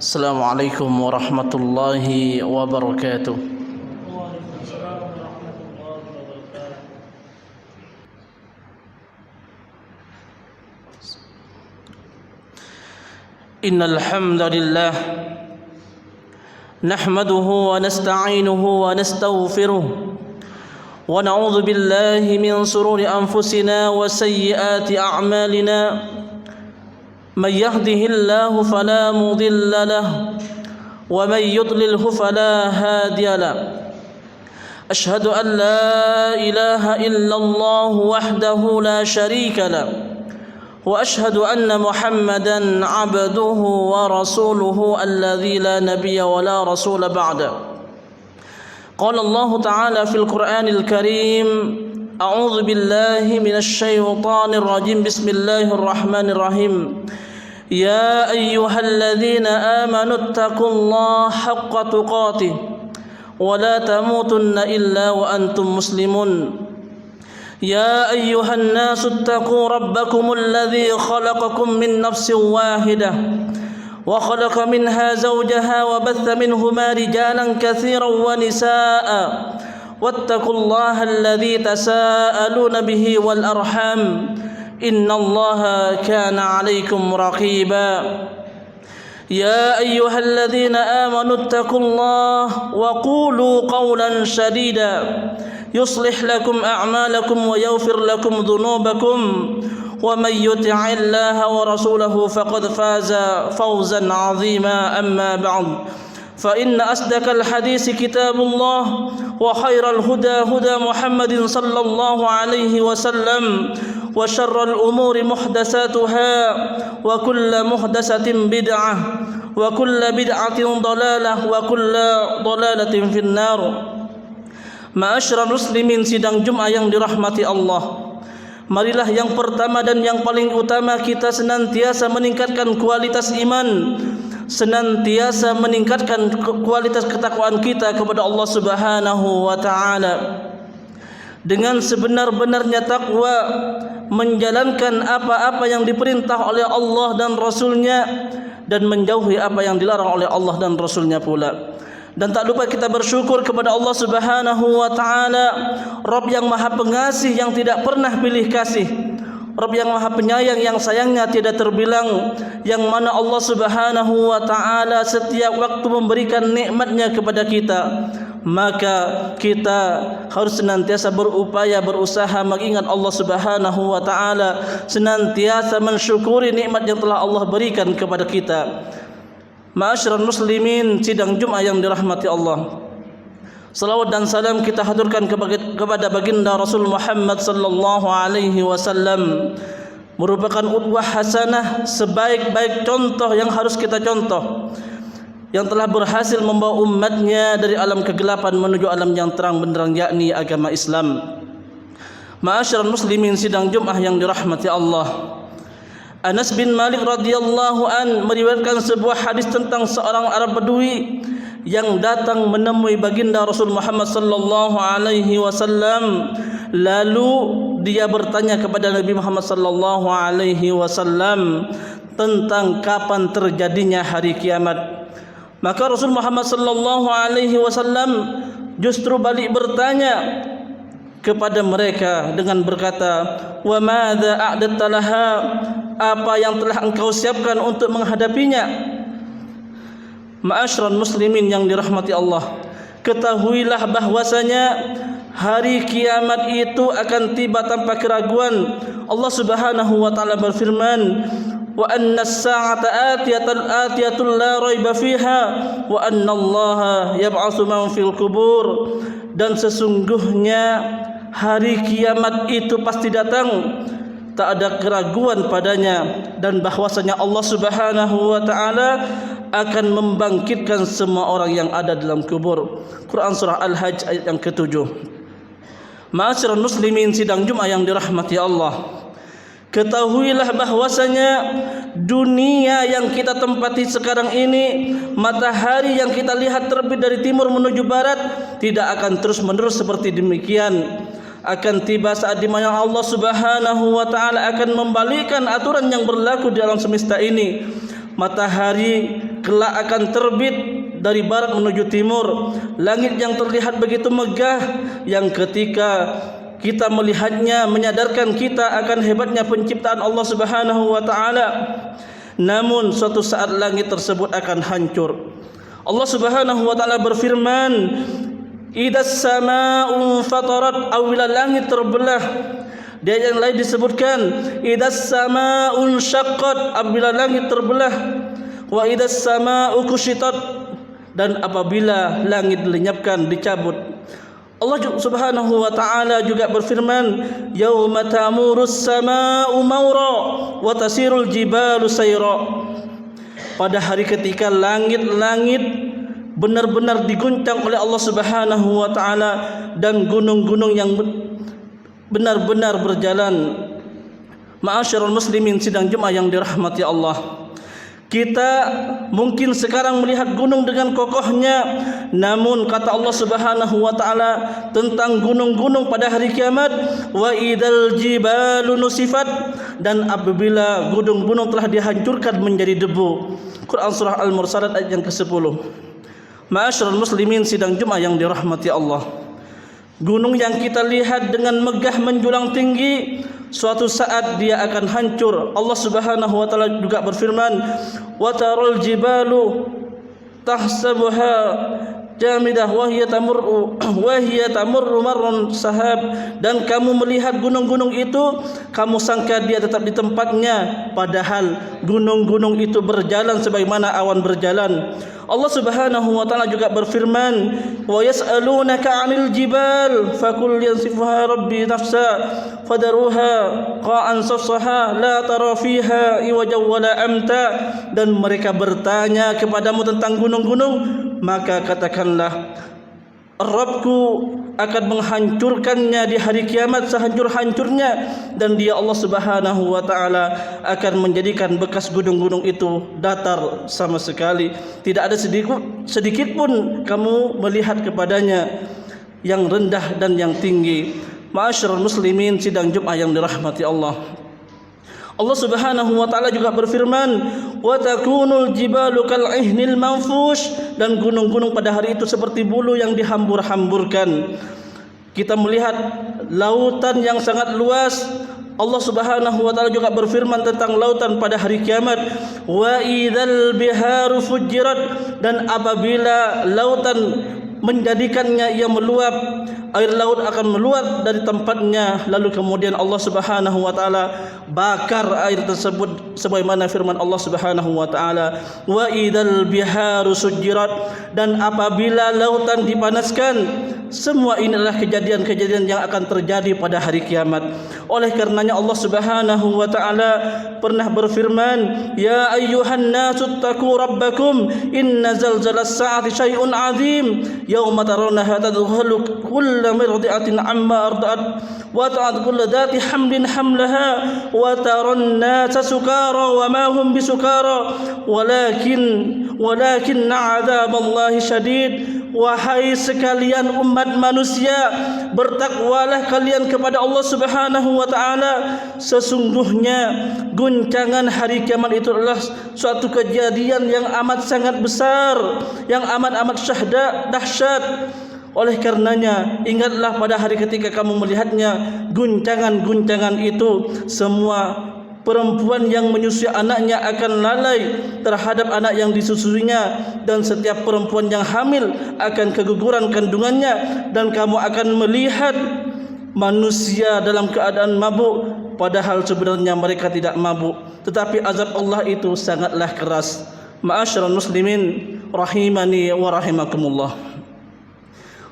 السلام عليكم ورحمة الله وبركاته. إن الحمد لله نحمده ونستعينه ونستغفره ونعوذ بالله من شرور أنفسنا وسيئات أعمالنا. من يهده الله فلا مضل له ومن يضلله فلا هادي له. أشهد أن لا إله إلا الله وحده لا شريك له وأشهد أن محمدا عبده ورسوله الذي لا نبي ولا رسول بعده. قال الله تعالى في القرآن الكريم: أعوذ بالله من الشيطان الرجيم. بسم الله الرحمن الرحيم. يا أيها الذين آمنوا اتقوا الله حق تقاته ولا تموتن إلا وأنتم مسلمون. يا أيها الناس اتقوا ربكم الذي خلقكم من نفس واحدة وخلق منها زوجها وبث منهما رجالا كثيرا ونساء واتقوا الله الذي تساءلون به والأرحام إن الله كان عليكم رقيبا. يا أيها الذين آمنوا اتقوا الله وقولوا قولا سديدا يصلح لكم أعمالكم ويغفر لكم ذنوبكم ومن يطع الله ورسوله فقد فاز فوزا عظيما. أما بعد، فإن أصدق الحديث كتاب الله وخير الهدى هدى محمد صلى الله عليه وسلم وشر الأمور محدثاتها وكل محدثة بدعة وكل بدعة ضلالة وكل ضلالة في النار. Ma'asyiral muslimin, sidang Jumat yang dirahmati Allah, marilah yang pertama dan yang paling utama kita senantiasa meningkatkan kualitas iman, senantiasa meningkatkan kualitas ketakwaan kita kepada Allah Subhanahu wa taala. Dengan sebenar-benarnya takwa, menjalankan apa-apa yang diperintah oleh Allah dan Rasul-Nya dan menjauhi apa yang dilarang oleh Allah dan Rasul-Nya pula. Dan tak lupa kita bersyukur kepada Allah Subhanahu wa taala, Rabb yang Maha Pengasih yang tidak pernah pilih kasih, Rabb yang Maha Penyayang yang sayangnya tidak terbilang, yang mana Allah Subhanahu wa taala setiap waktu memberikan nikmatnya kepada kita. Maka kita harus senantiasa berupaya, berusaha mengingat Allah Subhanahu wa taala, senantiasa mensyukuri nikmat yang telah Allah berikan kepada kita. Ma'asyiral muslimin, sidang Jumat yang dirahmati Allah, salawat dan salam kita haturkan kepada baginda Rasul Muhammad sallallahu alaihi wasallam, merupakan uswah hasanah, sebaik-baik contoh yang harus kita contoh, yang telah berhasil membawa umatnya dari alam kegelapan menuju alam yang terang benderang, yakni agama Islam. Ma'asyiral muslimin, sidang Jumat yang dirahmati Allah, Anas bin Malik radhiyallahu an meriwayatkan sebuah hadis tentang seorang Arab Badui yang datang menemui baginda Rasul Muhammad sallallahu alaihi wasallam. Lalu dia bertanya kepada Nabi Muhammad sallallahu alaihi wasallam tentang kapan terjadinya hari kiamat. Maka Rasul Muhammad sallallahu alaihi wasallam justru balik bertanya kepada mereka dengan berkata, "Wa madza a'datta laha?" Apa yang telah engkau siapkan untuk menghadapinya? Ma'asyiral muslimin yang dirahmati Allah, ketahuilah bahwasanya hari kiamat itu akan tiba tanpa keraguan. Allah Subhanahu wa taala berfirman, "Wa anna as-sa'ata atiyatun la raiba fiha wa anna Allaha yab'atsu man fil qubur." Dan sesungguhnya hari kiamat itu pasti datang, tak ada keraguan padanya, dan bahwasanya Allah Subhanahu wa taala akan membangkitkan semua orang yang ada dalam kubur. Quran surah Al-Hajj ayat yang ke-7. Ma'asyiral muslimin, sidang Jumat yang dirahmati Allah, ketahuilah bahwasanya dunia yang kita tempati sekarang ini, matahari yang kita lihat terbit dari timur menuju barat, tidak akan terus-menerus seperti demikian. akan tiba saat di mana Allah Subhanahu wa taala akan membalikkan aturan yang berlaku di alam semesta ini. Matahari kelak akan terbit dari barat menuju timur. Langit yang terlihat begitu megah, yang ketika kita melihatnya menyadarkan kita akan hebatnya penciptaan Allah Subhanahu wa taala. Namun suatu saat langit tersebut akan hancur. Allah Subhanahu wa taala berfirman, "Idas samaa'u fatarat," apabila langit terbelah. Di ayat yang lain disebutkan, "Idas samaa'u syaqqat," apabila langit terbelah. Wa idas samaa'u kushitat, dan apabila langit dilenyapkan, dicabut. Allah Subhanahu wa taala juga berfirman, "Yauma tamurus samaa'u maura wa tasirul jibalu sayra." Pada hari ketika langit-langit benar-benar diguncang oleh Allah Subhanahu wa taala dan gunung-gunung yang benar-benar berjalan. Ma'asyiral muslimin sidang Jumat yang dirahmati Allah. Kita mungkin sekarang melihat gunung dengan kokohnya, namun kata Allah Subhanahu wa taala tentang gunung-gunung pada hari kiamat, wa idzal jibalu nusifat, dan apabila gunung-gunung telah dihancurkan menjadi debu. Quran surah Al-Mursalat ayat yang ke-10. Ma'asyiral muslimin sidang Jumat yang dirahmati Allah. Gunung yang kita lihat dengan megah menjulang tinggi, suatu saat dia akan hancur. Allah Subhanahu wa taala juga berfirman, "Wa taral jibalu tahsabuha jamidah wa hiya tamurru marran sahab." Dan kamu melihat gunung-gunung itu, kamu sangka dia tetap di tempatnya, padahal gunung-gunung itu berjalan sebagaimana awan berjalan. Allah Subhanahu wa taala juga berfirman, "Wa yas'alunaka 'anil jibal faqul yansifuha rabbi nafsa fadaruha qa'an safsaha la tara fiha iwajan wala amta." Dan mereka bertanya kepadamu tentang gunung-gunung, maka katakanlah, Rabbku akan menghancurkannya di hari kiamat sehancur-hancurnya, dan dia Allah Subhanahu wa taala akan menjadikan bekas gunung-gunung itu datar sama sekali. Tidak ada sedikit pun kamu melihat kepadanya yang rendah dan yang tinggi. Ma'asyiral muslimin sidang Jumat yang dirahmati Allah. Allah Subhanahu wa taala juga berfirman, "Wa takunul jibalu kal'ihnil manfush," dan gunung-gunung pada hari itu seperti bulu yang dihambur-hamburkan. Kita melihat lautan yang sangat luas. Allah Subhanahu wa taala juga berfirman tentang lautan pada hari kiamat, "Wa idzal biharu fujirat," dan apabila lautan menjadikannya ia meluap, air laut akan meluap dari tempatnya, lalu kemudian Allah Subhanahu wa taala bakar air tersebut sebagaimana firman Allah Subhanahu wa taala, "Wa idzal biharu sujirat," dan apabila lautan dipanaskan. Semua ini adalah kejadian-kejadian yang akan terjadi pada hari kiamat. Oleh karenanya Allah Subhanahu wa taala pernah berfirman, "Ya ayyuhan nasu taqu rabbakum inna zalzalas sa'ati syai'un 'azim yauma tarawnaha tadkhulu kullu murdi'atin 'amma arda'at wa ta'ad kullu dhati hamlin hamlaha wa taran nasa sukara wa ma hum bisukara walakin 'adzaballahi syadid." Wahai sekalian umat manusia, bertakwalah kalian kepada Allah Subhanahu wa taala. Sesungguhnya guncangan hari kiamat itu adalah suatu kejadian yang amat sangat besar, yang amat dahsyat. Oleh karenanya ingatlah pada hari ketika kamu melihatnya guncangan-guncangan itu, semua perempuan yang menyusui anaknya akan lalai terhadap anak yang disusuinya, dan setiap perempuan yang hamil akan keguguran kandungannya, dan kamu akan melihat manusia dalam keadaan mabuk padahal sebenarnya mereka tidak mabuk, tetapi azab Allah itu sangatlah keras. Ma'asyiral muslimin rahimani wa rahimakumullah.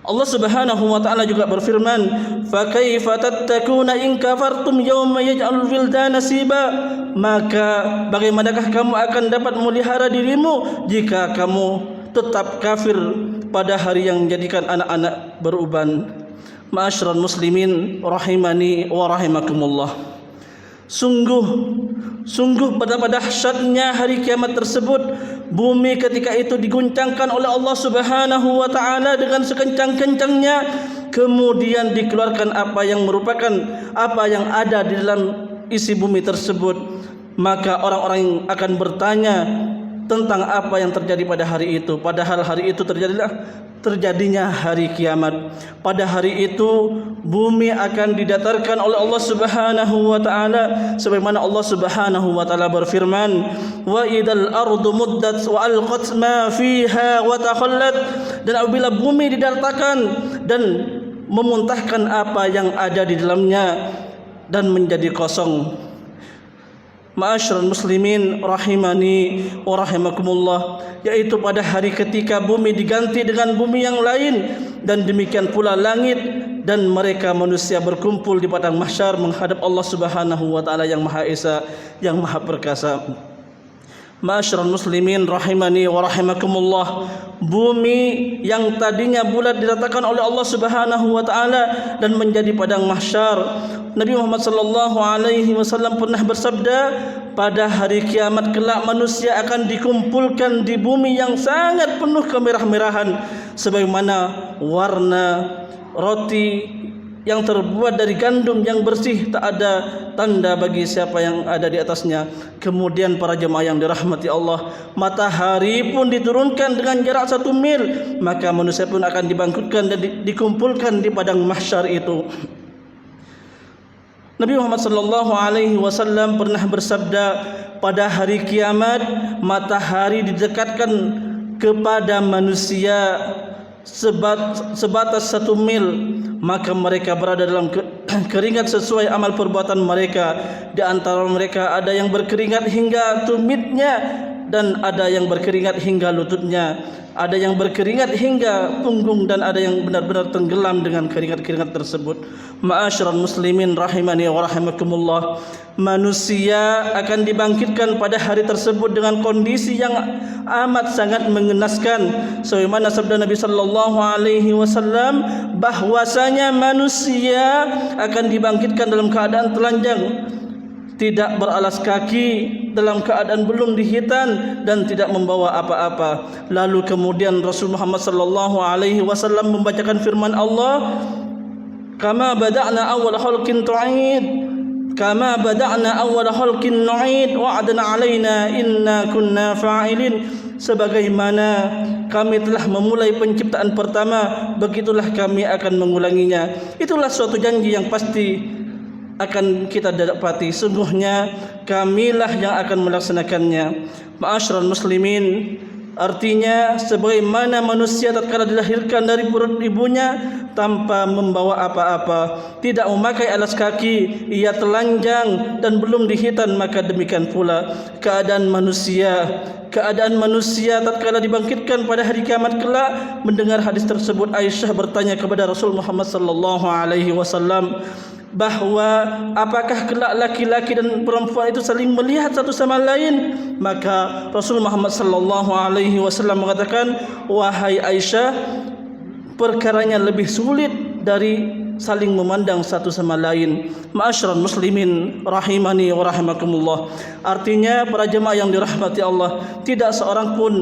Allah Subhanahu wa taala juga berfirman, "Fa kaifa tattakuna in kafartum yawma yaj'alul wildana siba?" Maka bagaimanakah kamu akan dapat memelihara dirimu jika kamu tetap kafir pada hari yang menjadikan anak-anak beruban. Ma'asyiral muslimin rahimani wa rahimakumullah. Sungguh betapa dahsyatnya hari kiamat tersebut. Bumi ketika itu diguncangkan oleh Allah Subhanahu wa taala dengan sekencang-kencangnya, kemudian dikeluarkan apa yang ada di dalam isi bumi tersebut. Maka orang-orang akan bertanya, tentang apa yang terjadi pada hari itu. Padahal hari itu terjadinya hari kiamat. Pada hari itu bumi akan didatarkan oleh Allah Subhanahu wa taala, sebagaimana Allah Subhanahu wa taala berfirman, "Wa idal ardu muddat wa alqat ma fiha wa takhallat." Dan apabila bumi didatarkan dan memuntahkan apa yang ada di dalamnya dan menjadi kosong. Ma'asyiral muslimin rahimani wa rahimakumullah, yaitu pada hari ketika bumi diganti dengan bumi yang lain, dan demikian pula langit, dan mereka manusia berkumpul di padang mahsyar menghadap Allah Subhanahu wa taala yang Maha Esa, yang Maha Perkasa. Ma'asyiral muslimin rahimani wa rahimakumullah, bumi yang tadinya bulat diratakan oleh Allah Subhanahu wa taala dan menjadi padang mahsyar. Nabi Muhammad sallallahu alaihi wasallam pernah bersabda, pada hari kiamat kelak manusia akan dikumpulkan di bumi yang sangat penuh kemerah-merahan, sebagaimana warna roti yang terbuat dari gandum yang bersih, tak ada tanda bagi siapa yang ada di atasnya. Kemudian para jemaah yang dirahmati Allah, matahari pun diturunkan dengan jarak 1 mil, maka manusia pun akan dibangkitkan dan dikumpulkan di padang mahsyar itu. Nabi Muhammad sallallahu alaihi wasallam pernah bersabda, pada hari kiamat matahari didekatkan kepada manusia sebatas 1 mil, maka mereka berada dalam keringat sesuai amal perbuatan mereka. Di antara mereka ada yang berkeringat hingga tumitnya, dan ada yang berkeringat hingga lututnya, ada yang berkeringat hingga punggung, dan ada yang benar-benar tenggelam dengan keringat-keringat tersebut. Ma'asyiral muslimin rahimani wa rahimakumullah, manusia akan dibangkitkan pada hari tersebut dengan kondisi yang amat sangat mengenaskan, sebagaimana sabda Nabi sallallahu alaihi wasallam bahwasanya manusia akan dibangkitkan dalam keadaan telanjang, tidak beralas kaki, dalam keadaan belum dihitan, dan tidak membawa apa-apa. Lalu kemudian Rasul Muhammad sallallahu alaihi wasallam membacakan firman Allah, "Kama bada'na awwal khalqin tu'id, kama bada'na awwal khalqin nu'id, wa'adna 'alaina inna kunna fa'ilin." Sebagaimana kami telah memulai penciptaan pertama, begitulah kami akan mengulanginya. Itulah suatu janji yang pasti akan kita dapati. Sungguhnya kamilah yang akan melaksanakannya. Ma'asyiral muslimin, artinya sebagaimana manusia tatkala dilahirkan dari perut ibunya tanpa membawa apa-apa, tidak memakai alas kaki, ia telanjang dan belum dihitan, maka demikian pula keadaan manusia tatkala dibangkitkan pada hari kiamat kelak. Mendengar hadis tersebut, Aisyah bertanya kepada Rasul Muhammad sallallahu alaihi wasallam bahwa apakah kelak laki-laki dan perempuan itu saling melihat satu sama lain? Maka Rasul Muhammad sallallahu alaihi wasallam mengatakan, "Wahai Aisyah, perkaranya lebih sulit dari saling memandang satu sama lain." Ma'asyiral muslimin rahimani wa rahimakumullah, artinya para jemaah yang dirahmati Allah, tidak seorang pun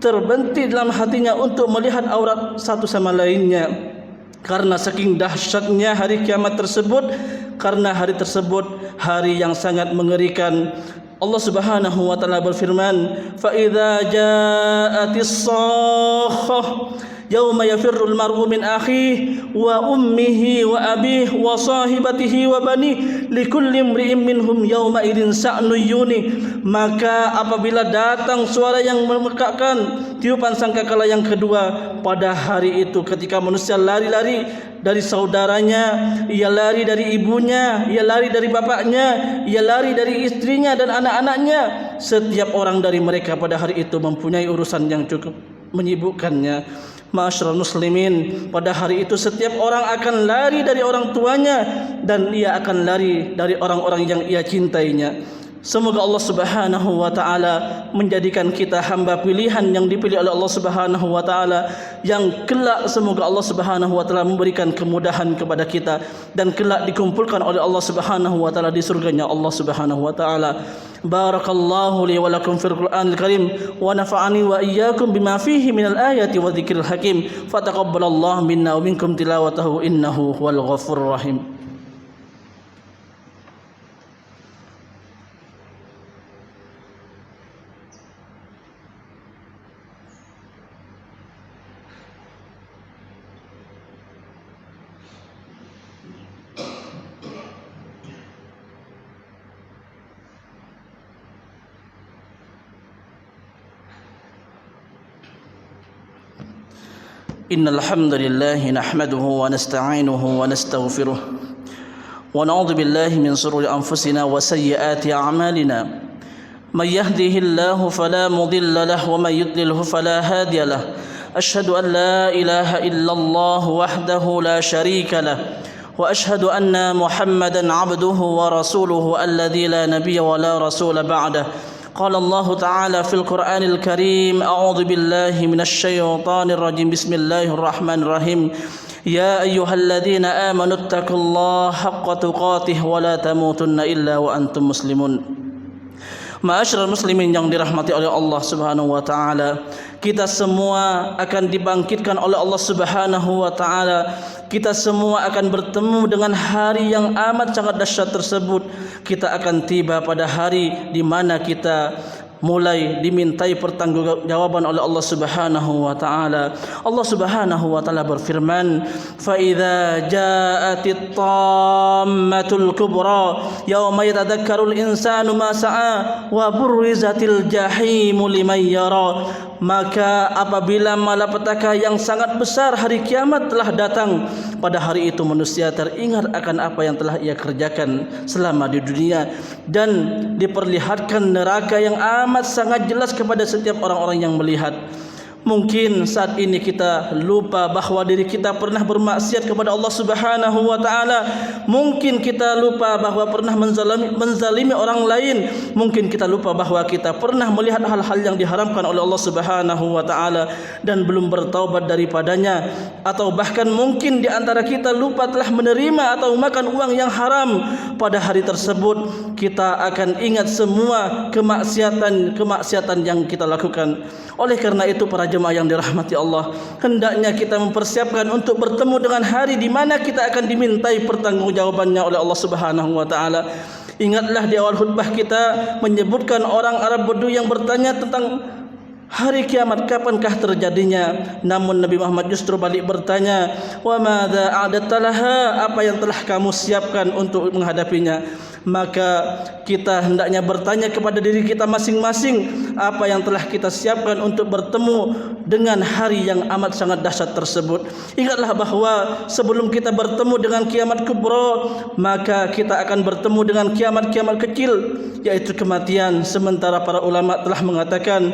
terbentik dalam hatinya untuk melihat aurat satu sama lainnya, karena saking dahsyatnya hari kiamat tersebut. Karena hari tersebut hari yang sangat mengerikan. Allah Subhanahu wa taala berfirman, "Fa idza ja'atis sakhah yauma yafirrul mar'u min akhihi wa ummihi wa abihi wa sahibatihi wa banihi likulli imri'in minhum yauma idzin sa'nu yuni." Maka apabila datang suara yang memekakkan, tiupan sangkakala yang kedua, pada hari itu ketika manusia lari-lari dari saudaranya, ia lari dari ibunya, ia lari dari bapaknya, ia lari dari istrinya dan anak-anaknya. Setiap orang dari mereka pada hari itu mempunyai urusan yang cukup menyibukkannya. Ma'asyiral muslimin, pada hari itu setiap orang akan lari dari orang tuanya, dan ia akan lari dari orang-orang yang ia cintainya. Semoga Allah Subhanahu wa taala menjadikan kita hamba pilihan yang dipilih oleh Allah Subhanahu wa taala, yang kelak semoga Allah Subhanahu wa taala memberikan kemudahan kepada kita, dan kelak dikumpulkan oleh Allah Subhanahu wa taala di surganya Allah Subhanahu wa taala. Barakallahu li wa lakum fil Qur'anil Karim wa nafa'ani wa iyyakum bima fihi minal ayati wa dzikril hakim. Fataqabbalallahu minna wa minkum tilawatahu innahu huwal ghafurur rahim. إن الحمد لله نحمده ونستعينه ونستغفره ونعوذ بالله من شرور أنفسنا وسيئات أعمالنا من يهده الله فلا مضل له ومن يضلله فلا هادي له أشهد أن لا إله إلا الله وحده لا شريك له وأشهد أن محمدا عبده ورسوله الذي لا نبي ولا رسول بعده قال الله تعالى في القرآن الكريم أعوذ بالله من الشيطان الرجيم بسم الله الرحمن الرحيم يا أيها الذين آمنوا اتقوا الله حق تقاته ولا تموتن إلا وأنتم مسلمون. Ma'asyiral muslimin yang dirahmati oleh Allah Subhanahu wa taala, kita semua akan dibangkitkan oleh Allah Subhanahu wa taala. Kita semua akan bertemu dengan hari yang amat sangat dahsyat tersebut. Kita akan tiba pada hari di mana kita mulai dimintai pertanggungjawaban oleh Allah Subhanahu wa taala. Allah Subhanahu wa taala berfirman, "Fa idza ja'atit tammatul kubra yauma yatadhakkarul insanu ma sa'a wa burrizatil jahimu liman yara." Maka apabila malapetaka yang sangat besar hari kiamat telah datang, pada hari itu manusia teringat akan apa yang telah ia kerjakan selama di dunia dan diperlihatkan neraka yang amat sangat jelas kepada setiap orang-orang yang melihat. Mungkin saat ini kita lupa bahawa diri kita pernah bermaksiat kepada Allah Subhanahu wa taala. Mungkin kita lupa bahawa pernah menzalimi orang lain. Mungkin kita lupa bahawa kita pernah melihat hal-hal yang diharamkan oleh Allah Subhanahu wa taala dan belum bertaubat daripadanya. Atau bahkan mungkin di antara kita lupa telah menerima atau makan uang yang haram. Pada hari tersebut kita akan ingat semua kemaksiatan yang kita lakukan. Oleh karena itu para jemaah yang dirahmati Allah, hendaknya kita mempersiapkan untuk bertemu dengan hari di mana kita akan dimintai pertanggungjawabannya oleh Allah Subhanahu wa taala. Ingatlah di awal khutbah kita menyebutkan orang Arab Bedu yang bertanya tentang hari kiamat, kapankah terjadinya? Namun Nabi Muhammad justru balik bertanya, "Wa madza a'adatta laha?" Apa yang telah kamu siapkan untuk menghadapinya? Maka kita hendaknya bertanya kepada diri kita masing-masing, apa yang telah kita siapkan untuk bertemu dengan hari yang amat sangat dahsyat tersebut. Ingatlah bahawa sebelum kita bertemu dengan kiamat kubra, maka kita akan bertemu dengan kiamat-kiamat kecil, yaitu kematian. Sementara para ulama telah mengatakan,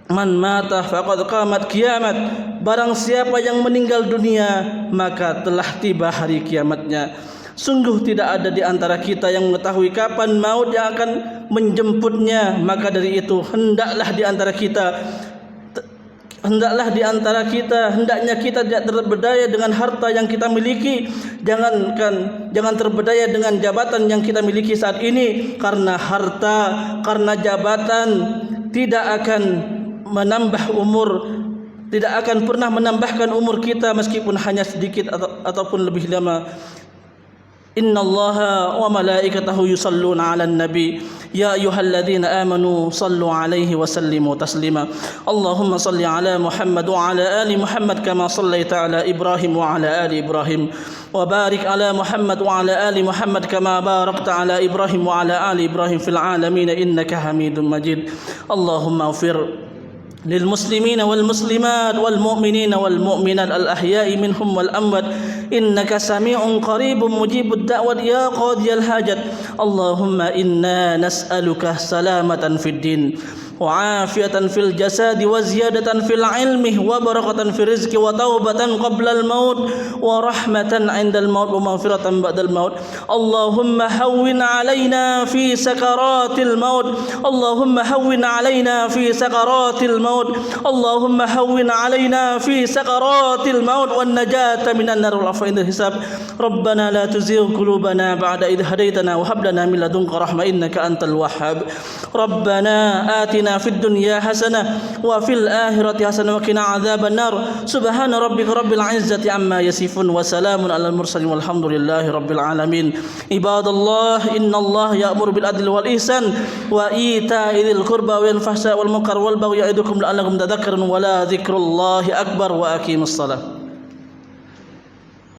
"Man mata faqad qamat kiamat." Barang siapa yang meninggal dunia, maka telah tiba hari kiamatnya. Sungguh tidak ada di antara kita yang mengetahui kapan maut yang akan menjemputnya. Maka dari itu hendaknya di antara kita tidak terberdaya dengan harta yang kita miliki. Jangan terberdaya dengan jabatan yang kita miliki saat ini, karena harta, karena jabatan tidak akan menambah umur, tidak akan pernah menambahkan umur kita meskipun hanya sedikit ataupun lebih lama. Innallaha wa malaikatahu yusalluna 'alan nabi ya ayyuhalladzina amanu sallu 'alaihi wa sallimu taslima. Allahumma salli 'ala Muhammad wa 'ala ali Muhammad kama sallaita 'ala Ibrahim wa 'ala ali Ibrahim wa barik 'ala Muhammad wa 'ala ali Muhammad kama barakta 'ala Ibrahim wa 'ala ali Ibrahim fil 'alamin innaka Hamidum Majid. Allahumma ighfir للمسلمين والمسلمات والمؤمنين والمؤمنات الأحياء منهم والأموات إنك سميع قريب مجيب الدعوة يا قاضي الحاجات. اللهم إنا نسألك سلامة في الدين وعافية في الجسد وزيادة في العلم وبركة في الرزق وتوبة قبل الموت ورحمة عند الموت ومغفرة بعد الموت. اللهم هون علينا في سكرات الموت. اللهم هون علينا في سكرات الموت. اللهم هون علينا في سكرات الموت والنجاة من النار والعفو عند الحساب. ربنا لا تزغ قلوبنا بعد إذ هديتنا وهب لنا من لدنك رحمة إنك أنت الوهاب. ربنا آتنا في الدنيا حسنة وفي الآخرة حسنة وقنا عذاب النار. سبحان ربك رب العزة عما يصفون وسلام على المرسلين والحمد لله رب العالمين. عباد الله إن الله يأمر بالعدل والإحسان وإيتاء ذي القربى وينهى عن الفحشاء والمنكر والبغي يعظكم لعلكم تذكرون ولا ذكر الله أكبر وأقيموا الصلاة.